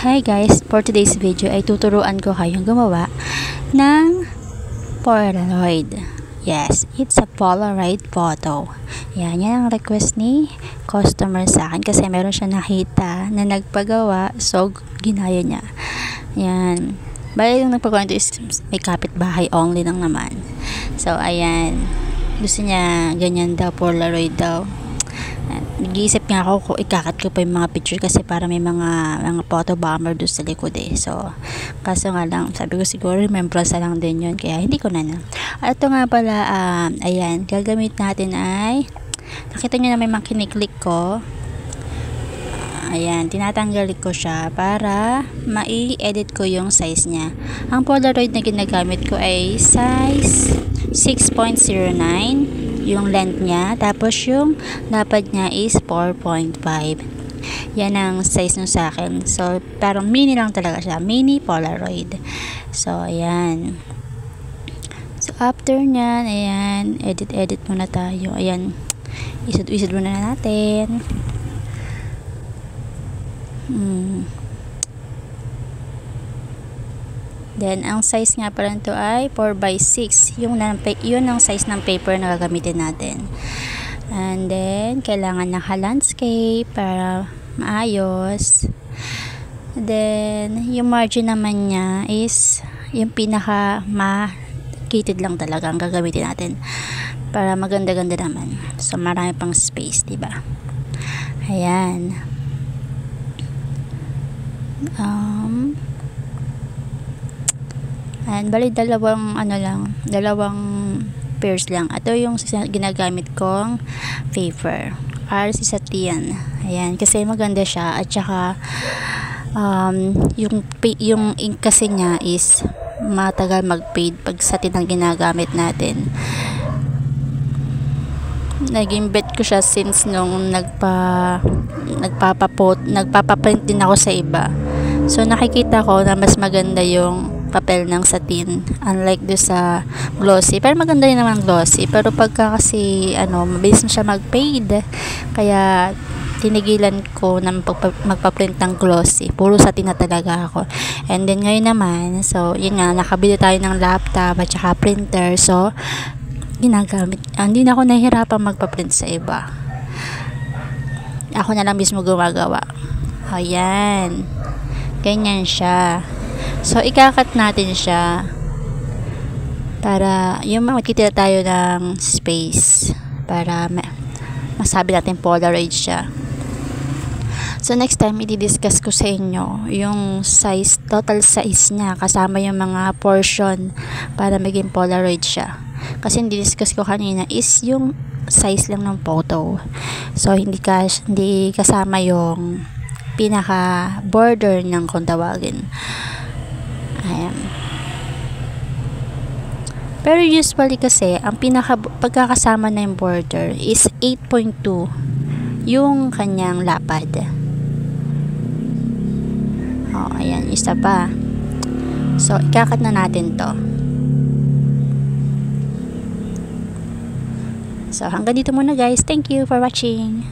Hi guys, for today's video ay tuturuan ko kayong gumawa ng Polaroid. Yes, it's a Polaroid photo. Yan ang request ni customer sa akin kasi meron siya nakita na nagpagawa, so ginaya niya. Yan. Bali yung nagpagawa nito is may kapitbahay only lang naman. So ayan, gusto niya ganyan daw, Polaroid daw. Nag-iisip nga ako kung ikakat ko pa yung mga picture kasi para may mga photo bomber doon sa likod eh. So, kaso nga lang, sabi ko siguro remembrance lang din yun. Kaya hindi ko na. At ito nga pala, ayan, gagamit natin ay, nakita nyo na may makiniklik ko. Ayan, tinatanggal ko siya para mai-edit ko yung size niya. Ang Polaroid na ginagamit ko ay size 6.09 yung length niya, tapos yung lapad niya is 4.5. Yan ang size nung sa akin. So, parang mini lang talaga siya. Mini Polaroid. So, ayan. So, after nyan, ayan, edit muna tayo. Ayan, isod muna natin. Then, ang size nga pala nito ay 4x6. Yun ang size ng paper na gagamitin natin. And then, kailangan naka-landscape para maayos. Then, yung margin naman niya is yung pinaka-makitid lang talaga ang gagamitin natin. Para maganda-ganda naman. So, marami pang space, diba? Ayan. And bali dalawang pairs lang. Ito yung ginagamit kong paper. RC Satin. Ayan, kasi maganda siya at saka yung ink kasi niya is matagal mag-fade pag satin ang ginagamit natin. Naging bet ko siya since nung nagpapaprint din ako sa iba. So nakikita ko na mas maganda yung papel ng satin unlike do sa glossy, pero maganda rin naman glossy, pero pagka kasi mabilis na siya mag-fade, kaya tinigilan ko na magpa-print ng glossy. Puro satin na talaga ako. And then ngayon naman, so yun nga, nakabili tayo ng laptop at saka printer, so ginagamit, hindi na ako nahihirapan magpa-print sa iba. Ako na lang mismo gumagawa. Ayan, ganyan siya. So, ikakat natin siya para yung makikita tayo ng space para masabi natin Polaroid siya. So, next time, i-discuss ko sa inyo yung size, total size niya kasama yung mga portion para maging Polaroid siya. Kasi i-discuss ko kanina is yung size lang ng photo. So, hindi kasama yung pinaka border ng kung tawagin. Ayan. Pero usually kasi ang pagkakasama na yung border is 8.2 yung kanyang lapad. Ayan, isa pa. So, ikakat na natin to. So, hanggang dito muna guys. Thank you for watching.